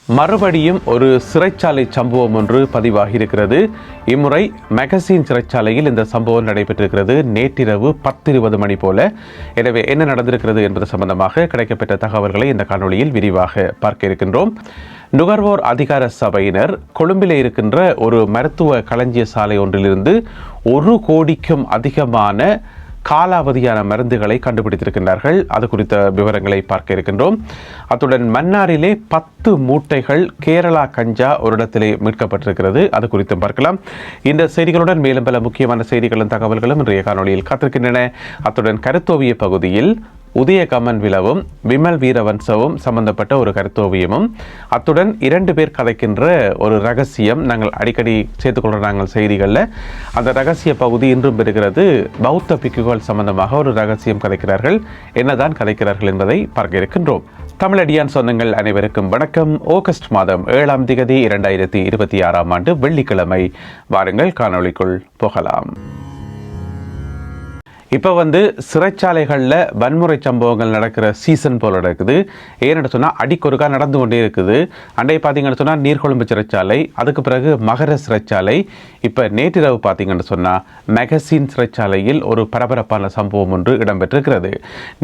மறுபடியும் ஒரு சிறைச்சாலை சம்பவம் ஒன்று பதிவாகி இருக்கிறது. இம்முறை மெகசின் சிறைச்சாலையில் இந்த சம்பவம் நடைபெற்றிருக்கிறது. நேற்றிரவு 10:20 மணி போல. எனவே என்ன நடந்திருக்கிறது என்பது சம்பந்தமாக கிடைக்கப்பட்ட தகவல்களை இந்த காணொளியில் விரிவாக பார்க்க இருக்கின்றோம். நுகர்வோர் அதிகார சபையினர் கொழும்பிலே இருக்கின்ற ஒரு மருத்துவ களஞ்சிய சாலை ஒன்றிலிருந்து 1 கோடிக்கும் அதிகமான காலாவதியான மருந்துகளை கண்டுபிடித்திருக்கின்றார்கள். அது குறித்த விவரங்களை பார்க்க இருக்கின்றோம். அத்துடன் மன்னாரிலே 10 மூட்டைகள் கேரளா கஞ்சா ஒரு இடத்திலே மீட்கப்பட்டிருக்கிறது. அது குறித்தும் பார்க்கலாம். இந்த செய்திகளுடன் மேலும் பல முக்கியமான செய்திகளும் தகவல்களும் இன்றைய காணொளியில் காத்திருக்கின்றன. அத்துடன் கருத்தோவிய பகுதியில் உதயகமன் விலவும் விமல் வீரவன்சவும் சம்பந்தப்பட்ட ஒரு கருத்தோவியமும், அத்துடன் 2 பேர் கதைக்கின்ற ஒரு ரகசியம் நாங்கள் அடிக்கடி சேர்த்துக்கொள்கிற நாங்கள் செய்திகளில் அந்த ரகசிய பகுதி இன்றும் பெறுகிறது. பௌத்த பிக்குகள் சம்பந்தமாக ஒரு ரகசியம் கதைக்கிறார்கள். என்னதான் கதைக்கிறார்கள் என்பதை பார்க்க இருக்கின்றோம். தமிழடியான் சொந்தங்கள் அனைவருக்கும் வணக்கம். ஆகஸ்ட் மாதம் 7ஆம் தேதி 2026ஆம் ஆண்டு வெள்ளிக்கிழமை. வாருங்கள் காணொளிக்குள் போகலாம். இப்போ சிறைச்சாலைகளில் வன்முறை சம்பவங்கள் நடக்கிற சீசன் போல் நடக்குது. ஏன்னு சொன்னால் அடிக்கொருக்கா நடந்து கொண்டே இருக்குது. அன்றைய பார்த்தீங்கன்னு சொன்னால் நீர்கொழும்பு சிறைச்சாலை, அதுக்கு பிறகு மகர சிறைச்சாலை, இப்போ நேற்றிரவு பார்த்தீங்கன்னு சொன்னால் மெகசின் சிறைச்சாலையில் ஒரு பரபரப்பான சம்பவம் ஒன்று இடம்பெற்றிருக்கிறது.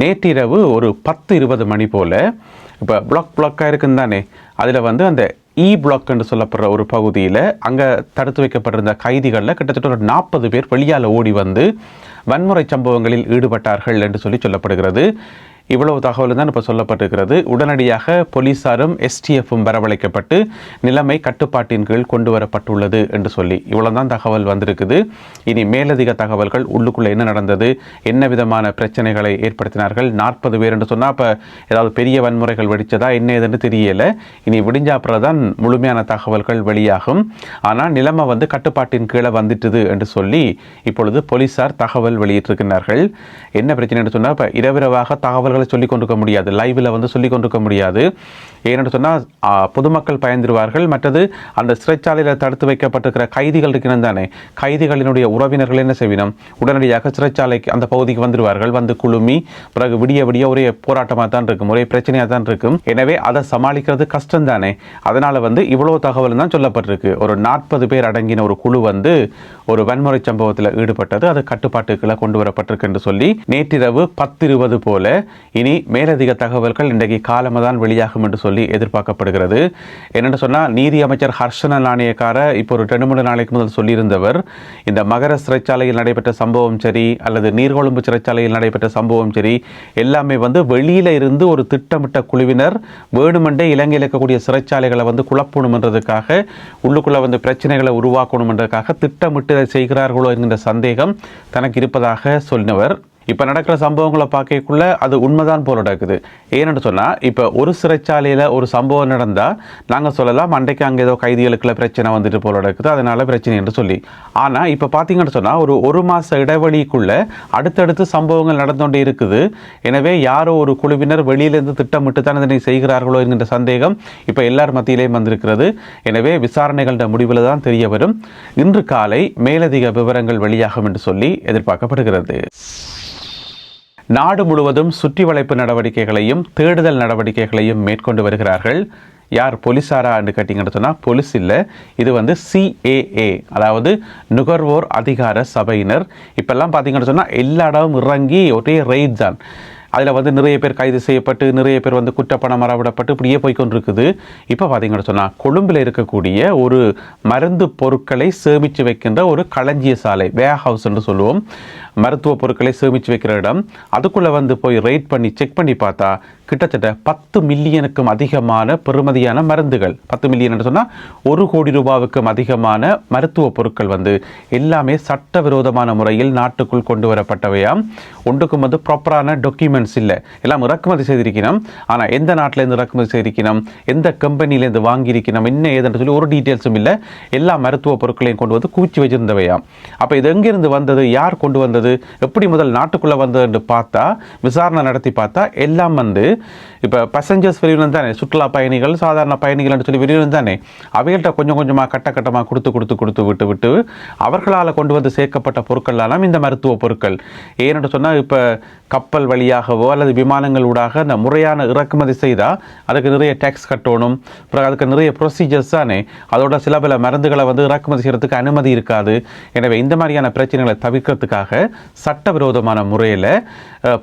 நேற்றிரவு ஒரு 10:20 மணி போல் இப்போ பிளாக்காக இருக்குன்னு தானே, அதில் அந்த பிளாக் என்று சொல்லப்படுற ஒரு பகுதியில் அங்கே தடுத்து வைக்கப்பட்டிருந்த கைதிகளில் கிட்டத்தட்ட ஒரு 40 பேர் வெளியால் ஓடி வன்முறை சம்பவங்களில் ஈடுபட்டார்கள் என்று சொல்லப்படுகிறது. இவ்வளவு தகவல் தான் இப்போ சொல்லப்பட்டிருக்கிறது. உடனடியாக போலீசாரும் எஸ்டிஎஃப்பும் வரவழைக்கப்பட்டு நிலைமை கட்டுப்பாட்டின் கீழ் கொண்டு வரப்பட்டுள்ளது என்று சொல்லி இவ்வளவுதான் தகவல் வந்திருக்குது. இனி மேலதிக தகவல்கள், உள்ளுக்குள்ளே என்ன நடந்தது, என்ன விதமான பிரச்சனைகளை ஏற்படுத்தினார்கள், 40 பேர் என்று சொன்னால் இப்போ ஏதாவது பெரிய வன்முறைகள் வெடித்ததா என்ன ஏதுன்னு தெரியலை. இனி விடிஞ்சாப்புறம் தான் முழுமையான தகவல்கள் வெளியாகும். ஆனால் நிலைமை கட்டுப்பாட்டின் கீழே வந்துட்டுது என்று சொல்லி இப்பொழுது போலீசார் தகவல் வெளியிட்டிருக்கிறார்கள். என்ன பிரச்சனை என்று சொன்னால் இப்போ இரவிரவாக தகவல்கள் சொல்லிக் கொண்டிருக்க முடியாது, லைவில் சொல்லிக் கொண்டிருக்க முடியாது. ஏன்னு சொன்னால் பொதுமக்கள் பயந்துருவார்கள். மற்றது அந்த சிறைச்சாலையில் தடுத்து வைக்கப்பட்டிருக்கிற கைதிகள் இருக்கிறது தானே, கைதிகளினுடைய உறவினர்கள் என்ன செய்வினம், உடனடியாக சிறைச்சாலைக்கு அந்த பகுதிக்கு வந்துடுவார்கள். குழுமி பிறகு விடிய விடிய ஒரே போராட்டமாக தான் இருக்கும், ஒரே பிரச்சனையாக தான் இருக்கும். எனவே அதை சமாளிக்கிறது கஷ்டம் தானே. அதனால் இவ்வளவு தகவல் தான் சொல்லப்பட்டிருக்கு. ஒரு 40 பேர் அடங்கின ஒரு குழு ஒரு வன்முறை சம்பவத்தில் ஈடுபட்டது. அது கட்டுப்பாட்டுக்குள்ள கொண்டு வரப்பட்டிருக்கு என்று சொல்லி நேற்றிரவு 10:20 போல இனி மேலதிக தகவல்கள் இன்றைக்கு காலமாக வெளியாகும் என்று சொல்லி எதிர்பார்க்கப்படுகிறது. என்னென்னு சொன்னால் நீதி அமைச்சர் ஹர்ஷன நாணயக்கார இப்போ ஒரு 2-3 நாளைக்கு முதல் சொல்லியிருந்தவர், இந்த மகர சிறைச்சாலையில் நடைபெற்ற சம்பவம் சரி அல்லது நீர்கொழும்பு சிறைச்சாலையில் நடைபெற்ற சம்பவம் சரி எல்லாமே வெளியில இருந்து ஒரு திட்டமிட்ட குழுவினர் வேணுமென்றே இலங்கையில் இருக்கக்கூடிய சிறைச்சாலைகளை குழப்பணும் என்றதுக்காக, உள்ளுக்குள்ள பிரச்சனைகளை உருவாக்கணும் என்றதுக்காக திட்டமிட்டு செய்கிறார்களோ என்கின்ற சந்தேகம் தனக்கு இருப்பதாக சொன்னவர். இப்போ நடக்கிற சம்பவங்களை பார்க்கக்குள்ள அது உண்மைதான் போல நடக்குது. ஏன்னு சொன்னால் இப்போ ஒரு சிறைச்சாலையில் ஒரு சம்பவம் நடந்தால் நாங்கள் சொல்லலாம் அன்றைக்கு அங்கே ஏதோ கைதிகளுக்குள்ள பிரச்சனை வந்துட்டு போல நடக்குது, அதனால பிரச்சனை என்று சொல்லி. ஆனால் இப்போ பார்த்தீங்கன்னு சொன்னால் ஒரு மாத இடைவெளிக்குள்ள அடுத்தடுத்து சம்பவங்கள் நடந்துகொண்டே இருக்குது. எனவே யாரோ ஒரு குழுவினர் வெளியிலிருந்து திட்டமிட்டு தான் இதனை செய்கிறார்களோ என்கின்ற சந்தேகம் இப்போ எல்லார் மத்தியிலேயும் வந்திருக்கிறது. எனவே விசாரணைகள முடிவில் தான் தெரிய வரும். இன்று காலை மேலதிக விவரங்கள் வெளியாகும் என்று சொல்லி எதிர்பார்க்கப்படுகிறது. நாடு முழுவதும் சுற்றி வளைப்பு நடவடிக்கைகளையும் தேடுதல் நடவடிக்கைகளையும் மேற்கொண்டு வருகிறார்கள். யார், போலீஸாரா என்று கேட்டிங்கன்னு சொன்னால் போலீஸ் இல்லை, இது CAA, அதாவது நுகர்வோர் அதிகார சபையினர். இப்பெல்லாம் பார்த்தீங்கன்னு சொன்னால் எல்லா இடமும் இறங்கி ஒரே ரெய்ட் தான். அதில் நிறைய பேர் கைது செய்யப்பட்டு நிறைய பேர் குற்றப்பணம் மறவிடப்பட்டு இப்படியே போய்கொண்டிருக்குது. இப்போ பார்த்தீங்கன்னு சொன்னால் கொழும்பில் இருக்கக்கூடிய ஒரு மருந்து பொருட்களை சேமித்து வைக்கின்ற ஒரு களஞ்சிய சாலை, வேர் ஹவுஸ் என்று சொல்லுவோம், மருத்துவ பொருட்களை சேமித்து வைக்கிற இடம். அதுக்குள்ளே போய் ரெய்ட் பண்ணி செக் பண்ணி பார்த்தா கிட்டத்தட்ட 10 மில்லியனுக்கும் அதிகமான பெறுமதியான மருந்துகள், 10 மில்லியன் என்று சொன்னால் 1 கோடி ரூபாவுக்கும் அதிகமான மருத்துவ பொருட்கள் எல்லாமே சட்டவிரோதமான முறையில் நாட்டுக்குள் கொண்டு வரப்பட்டவையாம். ஒன்றுக்கும் ப்ராப்பரான டாக்குமெண்ட்ஸ் இல்லை, எல்லாம் இறக்குமதி செய்திருக்கணும். ஆனால் எந்த நாட்டிலேருந்து இறக்குமதி செய்திருக்கணும், எந்த கம்பெனிலேருந்து வாங்கியிருக்கணும், என்ன ஏதென்று சொல்லி ஒரு டீட்டெயில்ஸும் இல்லை. எல்லா மருத்துவ பொருட்களையும் கொண்டு குவிச்சு வச்சிருந்தவையாம். அப்போ இது எங்கிருந்து வந்தது, யார் கொண்டு வந்தது வந்தது, எப்படி முதல் நாட்டுக்குள்ளே வந்ததுன்னு பார்த்தா விசாரணை நடத்தி பார்த்தா எல்லாம் வந்து இப்போ பேசஞ்சர்ஸ் வெளியிலும் தானே, சுற்றுலா பயணிகள் சாதாரண பயணிகள்னு சொல்லி வெளியிலும் தானே, அவைகள்கிட்ட கொஞ்சம் கொஞ்சமாக கட்டமாக கொடுத்து விட்டு அவர்களால் கொண்டு வந்து சேர்க்கப்பட்ட பொருட்கள்லாம் இந்த மருத்துவ பொருட்கள். ஏன்னு சொன்னால் இப்போ கப்பல் வழியாகவோ அல்லது விமானங்கள் ஊடாக அந்த முறையான இறக்குமதி செய்தால் அதுக்கு நிறைய டேக்ஸ் கட்டணும், அப்புறம் அதுக்கு நிறைய ப்ரொசீஜர்ஸ் தானே, அதோட சில பல மருந்துகளை வந்து இறக்குமதி செய்கிறதுக்கு அனுமதி இருக்காது. எனவே இந்த மாதிரியான பிரச்சனைகளை தவிர்க்கிறதுக்காக சட்டவிரோதமான முறையில்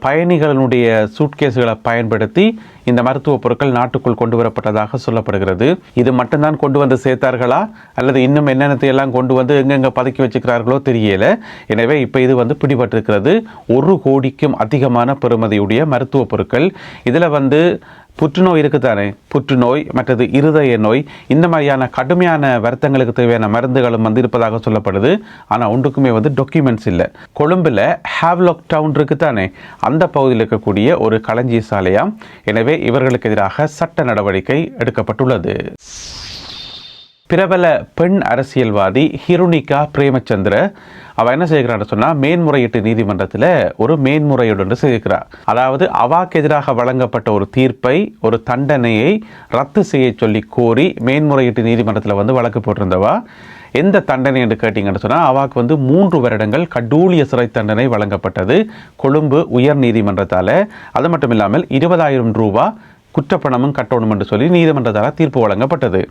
பயணிகளுடைய சூட்கேஸுகளை பயன்படுத்தி இந்த மருத்துவ பொருட்கள் நாட்டுக்குள் கொண்டு வரப்பட்டதாக சொல்லப்படுகிறது. இது மட்டும்தான் கொண்டு வந்து சேர்த்தார்களா அல்லது இன்னும் என்னென்னத்தை எல்லாம் கொண்டு வந்து எங்கெங்கே பதுக்கி வச்சுக்கிறார்களோ தெரியல. எனவே இப்போ இது வந்து பிடிபட்டிருக்கிறது 1 கோடிக்கும் அதிகமான பெறுமதியுடைய மருத்துவ பொருட்கள். இதில் வந்து புற்றுநோய் இருக்குதானே, புற்றுநோய் மற்றது இருதய நோய், இந்த மாதிரியான கடுமையான வருத்தங்களுக்கு தேவையான மருந்துகளும் வந்து இருப்பதாக சொல்லப்படுது. ஆனால் ஒன்றுக்குமே வந்து டாக்குமெண்ட்ஸ் இல்லை. கொழும்பில் ஹேவ்லாக் டவுன் இருக்குதானே, அந்த பகுதியில் இருக்கக்கூடிய ஒரு களஞ்சிய சாலையாம். எனவே இவர்களுக்கு எதிராக சட்ட நடவடிக்கை எடுக்கப்பட்டுள்ளது. பிரபல பெண் அரசியல்வாதி ஹிருணிகா பிரேமச்சந்திர அவள் என்ன செய்கிறான்னு சொன்னால் மேன்முறையீட்டு நீதிமன்றத்தில் ஒரு மேன்முறையீடு செய்கிறார். அதாவது அவாக்கு எதிராக வழங்கப்பட்ட ஒரு தீர்ப்பை, ஒரு தண்டனையை ரத்து செய்ய சொல்லி கோரி மேன்முறையீட்டு நீதிமன்றத்தில் வந்து வழக்கு போட்டிருந்தவா. எந்த தண்டனை என்று கேட்டிங்கன்னு சொன்னால் அவாக்கு வந்து 3 வருடங்கள் கடூழிய சிறை தண்டனை வழங்கப்பட்டது கொழும்பு உயர் நீதிமன்றத்தால். அது மட்டும் இல்லாமல் 20,000 ரூபா குற்றப்பணமும் கட்டணும் என்று சொல்லி நீதிமன்றத்தால் தீர்ப்பு வழங்கப்பட்டது.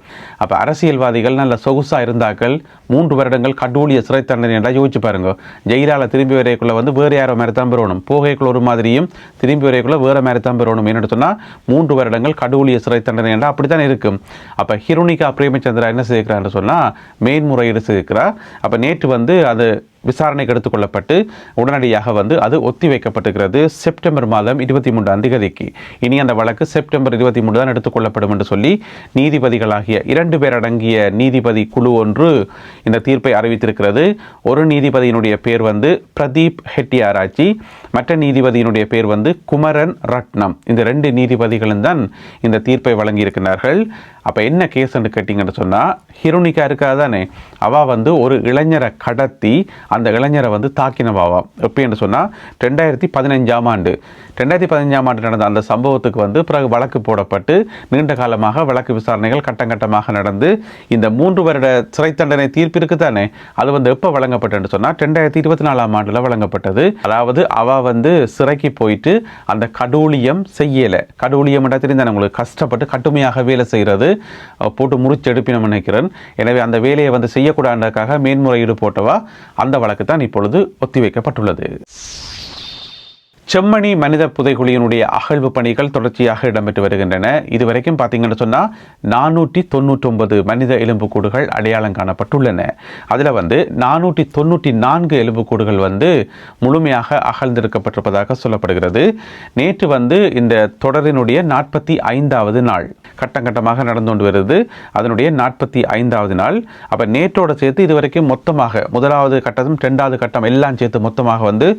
அப்போ அரசியல்வாதிகள் நல்ல சொகுசாக இருந்தாக்கள் 3 வருடங்கள் கடூழிய சிறை தண்டனை என்றால் யோசிச்சு பாருங்க. ஜெயிலால் திரும்பி வரைக்குள்ளே வந்து வேறு யாரோ மாதிரி தான் பெறணும், போகைக்குள்ள ஒரு மாதிரியும் திரும்பி வரைக்குள்ளே வேறு மாதிரி தான் பெறணும். என்னென்னு சொன்னால் 3 வருடங்கள் கடூழிய சிறை தண்டனை என்றால் அப்படி தான் இருக்கும். அப்போ ஹிருணிகா பிரேமச்சந்திரா என்ன செய்கிறான்னு சொன்னால் மேன்முறையீடு செய்கிறார். அப்போ நேற்று வந்து அது விசாரணைக்கு எடுத்துக்கொள்ளப்பட்டு உடனடியாக வந்து அது ஒத்தி வைக்கப்பட்டிருக்கிறது செப்டம்பர் மாதம் 23ஆம் தேதிக்கு. இனி அந்த வழக்கு செப்டம்பர் 23 தான் எடுத்துக்கொள்ளப்படும் என்று சொல்லி நீதிபதிகளாகிய 2 பேர் அடங்கிய நீதிபதி குழு ஒன்று இந்த தீர்ப்பை அறிவித்திருக்கிறது. ஒரு நீதிபதியினுடைய பேர் வந்து பிரதீப் ஹெட்டியாராச்சி, மற்ற நீதிபதியினுடைய பேர் வந்து குமரன் ரட்னம். இந்த 2 நீதிபதிகளும் தான் இந்த தீர்ப்பை வழங்கியிருக்கிறார்கள். அப்போ என்ன கேஸ் என்று கேட்டிங்கன்னு சொன்னால் ஹிருணிகா இருக்காதானே, அவள் வந்து ஒரு இளைஞரை கடத்தி அந்த இளைஞரை வந்து தாக்கினவாவாம். எப்படின்னு சொன்னால் 2015ஆம் ஆண்டு நடந்த அந்த சம்பவத்துக்கு வந்து பிறகு வழக்கு போடப்பட்டு நீண்ட காலமாக வழக்கு விசாரணைகள் கட்டமாக நடந்து இந்த 3 வருட சிறை தண்டனை தீர்ப்பு இருக்குதானே, அது வந்து எப்போ வழங்கப்பட்டதுன்னு சொன்னால் 2024ஆம் ஆண்டில் வழங்கப்பட்டது. அதாவது அவள் வந்து சிறைக்கு போயிட்டு அந்த கடூழியம் செய்யலை. கடூழியம் தெரிந்தானே உங்களுக்கு, கஷ்டப்பட்டு கடுமையாக வேலை செய்கிறது, போட்டு முறிச்சு எடுப்பினம் நினைக்கிறேன். எனவே அந்த வேலையை வந்து செய்யக்கூடாதுக்காக மேன்முறையீடு போட்டவா அந்த வழக்கு தான் இப்பொழுது ஒத்திவைக்கப்பட்டுள்ளது. செம்மணி மனித புதைகுழியினுடைய அகழ்வு பணிகள் தொடர்ச்சியாக இடம்பெற்று வருகின்றன. இதுவரைக்கும் பார்த்தீங்கன்னு சொன்னால் 499 மனித எலும்புக்கூடுகள் அடையாளம் காணப்பட்டுள்ளன. அதில் வந்து 494 எலும்புக்கூடுகள் வந்து முழுமையாக அகழ்ந்திருக்கப்பட்டிருப்பதாக சொல்லப்படுகிறது. நேற்று வந்து இந்த தொடரினுடைய 45வது நாள் கட்டமாக நடந்து கொண்டு வருது. அதனுடைய 45வது நாள். அப்போ நேற்றோடு சேர்த்து இதுவரைக்கும் மொத்தமாக 1வது கட்டம் 2வது கட்டம் எல்லாம் சேர்த்து மொத்தமாக வந்து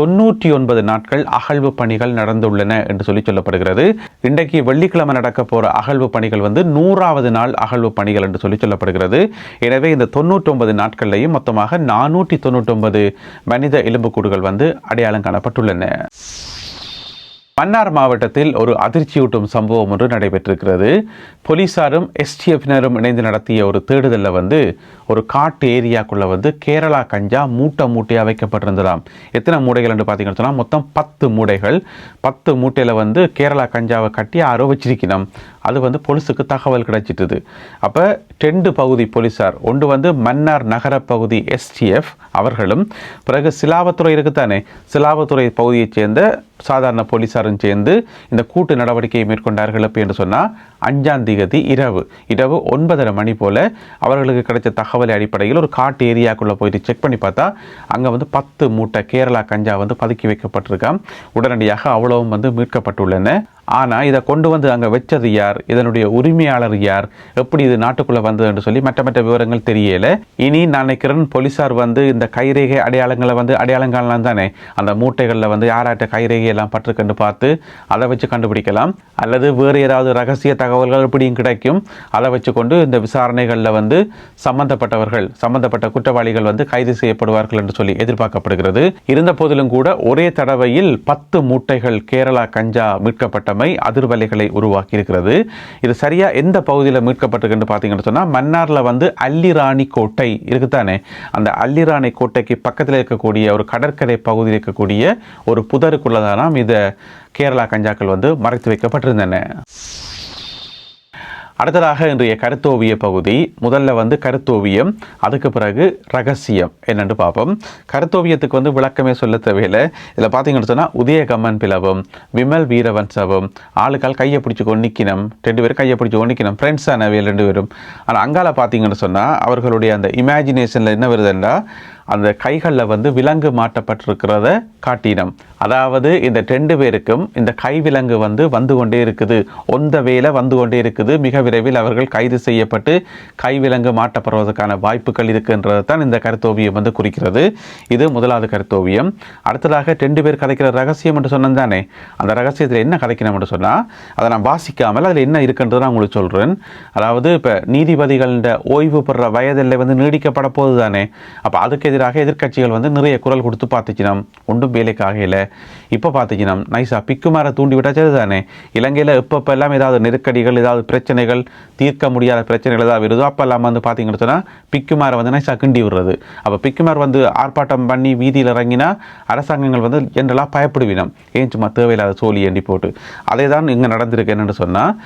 99 நாட்கள் அகழ்வு பணிகள் நடந்துள்ளன என்று சொல்லப்படுகிறது. இன்றைக்கு வெள்ளிக்கிழமை நடக்க போற அகழ்வு பணிகள் வந்து 100வது நாள் அகழ்வு பணிகள் என்று சொல்லப்படுகிறது. எனவே இந்த 99 நாட்களையும் மொத்தமாக 499 மனித எலும்புக்கூடுகள் வந்து அடையாளம் காணப்பட்டுள்ளன. மன்னார் மாவட்டத்தில் ஒரு அதிர்ச்சியூட்டும் சம்பவம் ஒன்று நடைபெற்றிருக்கிறது. போலீசாரும் எஸ்டிஎஃபினரும் இணைந்து நடத்திய ஒரு தேடுதலில் வந்து ஒரு காட்டு ஏரியாக்குள்ளே வந்து கேரளா கஞ்சா மூட்டையாக வைக்கப்பட்டிருந்ததாம். எத்தனை மூடைகள் என்று பார்த்தீங்கன்னு சொன்னால் மொத்தம் 10 மூடைகள். 10 மூட்டையில் வந்து கேரளா கஞ்சாவை கட்டி யாரோ வச்சிருக்கணும். அது வந்து போலீஸுக்கு தகவல் கிடைச்சிட்டுது. அப்போ 2 பகுதி போலீஸார், ஒன்று வந்து மன்னார் நகர பகுதி எஸ்டிஎஃப் அவர்களும், பிறகு சிலாவத்துறை இருக்குத்தானே, சிலாவத்துறை பகுதியைச் சேர்ந்த சாதாரண போலீஸாரும் சேர்ந்து இந்த கூட்டு நடவடிக்கையை மேற்கொண்டார்கள். என்று சொன்னால் 5ஆம் தேதி இரவு 9:30 மணி போல் அவர்களுக்கு கிடைச்ச தகவல் அடிப்படையில் ஒரு காட்டு ஏரியாக்குள்ளே போயிட்டு செக் பண்ணி பார்த்தா அங்கே வந்து 10 மூட்டை கேரளா கஞ்சா வந்து பதுக்கி வைக்கப்பட்டிருக்காம். உடனடியாக அவ்வளவும் வந்து மீட்கப்பட்டுள்ளன. ஆனால் இதை கொண்டு வந்து அங்கே வச்சது யார், இதனுடைய உரிமையாளர் யார், எப்படி இது நாட்டுக்குள்ளே வந்தது என்று சொல்லி மற்ற விவரங்கள் தெரியல. இனி நான் நினைக்கிறேன் போலீஸார் வந்து இந்த கைரேகை அடையாளங்களை வந்து அடையாளங்கள்லாம் தானே அந்த மூட்டைகளில் வந்து யாராட்ட கைரேகை எல்லாம் பற்றுக்கண்டு பார்த்து அதை வச்சு கண்டுபிடிக்கலாம். அல்லது வேறு ஏதாவது ரகசிய தகவல்கள் எப்படியும் கிடைக்கும். அதை வச்சு கொண்டு இந்த விசாரணைகளில் வந்து சம்பந்தப்பட்ட குற்றவாளிகள் வந்து கைது செய்யப்படுவார்கள் என்று சொல்லி எதிர்பார்க்கப்படுகிறது. இருந்த போதிலும் கூட ஒரே தடவையில் 10 மூட்டைகள் கேரளா கஞ்சா மீட்கப்பட்டமை அதிர்வலைகளை உருவாக்கி இருக்கிறது. இது சரியா எந்த பகுதியில் மீட்கப்பட்டிருக்கு பார்த்தீங்கன்னு சொன்னால் மன்னாரில் வந்து அல்லிராணி கோட்டை இருக்குதானே, அந்த அல்லிராணி கோட்டைக்கு பக்கத்தில் இருக்கக்கூடிய ஒரு கடற்கரை பகுதியில் இருக்கக்கூடிய ஒரு புதருக்குள்ளதான் இந்த கேரளா கஞ்சாக்கள் வந்து மறைத்து வைக்கப்பட்டிருந்தன. அடுத்ததாக இன்றைய கருத்தோவிய பகுதி. முதல்ல வந்து கருத்தோவியம், அதுக்கு பிறகு ரகசியம் என்னென்று பார்ப்போம். கருத்தோவியத்துக்கு வந்து விளக்கமே சொல்ல தேவையில்லை. இதில் பார்த்தீங்கன்னு சொன்னால் உதயகம்மன் பிளவும், விமல் வீரவன்சவும் ஆளுக்கால் கையை பிடிச்சி கொண்டிக்கணும், 2 பேரும் கையை பிடிச்சி கொண்டிக்கணும், ஃப்ரெண்ட்ஸ் ஆனவையில் 2 பேரும். ஆனால் அங்கால பார்த்தீங்கன்னு சொன்னால் அவர்களுடைய அந்த இமேஜினேஷனில் என்ன வருதுன்னா அந்த கைகளில் வந்து விலங்கு மாட்டப்பட்டிருக்கிறத காட்டினம். அதாவது இந்த 2 பேருக்கும் இந்த கை விலங்கு வந்து கொண்டே இருக்குது, ஒந்த வேலை வந்து கொண்டே இருக்குது. மிக விரைவில் அவர்கள் கைது செய்யப்பட்டு கை விலங்கு மாட்டப்படுவதற்கான வாய்ப்புகள் இருக்குன்றது தான் இந்த கருத்தோவியம் வந்து குறிக்கிறது. இது முதலாவது கருத்தோவியம். அடுத்ததாக 2 பேர் கதைக்கிற ரகசியம் என்று சொன்னது தானே, அந்த ரகசியத்தில் என்ன கதைக்கணும் என்று சொன்னால் அதை நான் வாசிக்காமல் அதில் என்ன இருக்குன்றது நான் உங்களுக்கு சொல்கிறேன். அதாவது இப்போ நீதிபதிகள ஓய்வு பெற வயதில் வந்து நீடிக்கப்பட போகுது தானே, அப்போ அதுக்கு எதிராக எதிர்க்கட்சிகள் வந்து நிறைய குரல் கொடுத்து பார்த்துச்சினம், ஒன்றும் வேலைக்காக இல்லை. இப்போ பார்த்துச்சினம் நைஸா பிக்குமாரை தூண்டி விட்டாச்சு தானே. இலங்கையில் எப்பப்பெல்லாம் ஏதாவது நெருக்கடிகள், ஏதாவது பிரச்சனைகள், தீர்க்க முடியாத பிரச்சனைகள் ஏதாவது வருதோ அப்பெல்லாம் வந்து பார்த்தீங்கன்னு சொன்னால் பிக்குமாரை வந்து நைஸாக கிண்டி விடுறது. அப்போ பிக்குமார் வந்து ஆர்ப்பாட்டம் பண்ணி வீதியில் இறங்கினா அரசாங்கங்கள் வந்து ஜென்ரலாக பயப்படுவினம், ஏன் சும்மா தேவையில்லாத சோழி எண்டி போட்டு. அதே தான் இங்கே நடந்திருக்கு. என்னென்னு சொன்னால்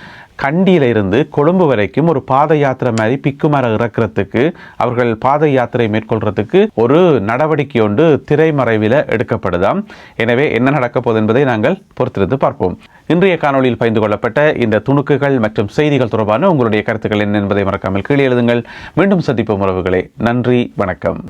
கண்டியில் இருந்து கொழும்பு வரைக்கும் ஒரு பாத யாத்திரை மாதிரி பிக்குமரம் இறக்கிறதுக்கு, அவர்கள் பாத யாத்திரை மேற்கொள்றதுக்கு ஒரு நடவடிக்கை ஒன்று திரைமறைவில் எடுக்கப்படுதாம். எனவே என்ன நடக்க போகுது என்பதை நாங்கள் பொறுத்திருந்து பார்ப்போம். இன்றைய காணொலியில் பகிர்ந்து கொள்ளப்பட்ட இந்த துணுக்குகள் மற்றும் செய்திகள் தொடர்பான உங்களுடைய கருத்துக்கள் என்ன என்பதை மறக்காமல் கீழே எழுதுங்கள். மீண்டும் சந்திப்போம் உறவுகளே. நன்றி, வணக்கம்.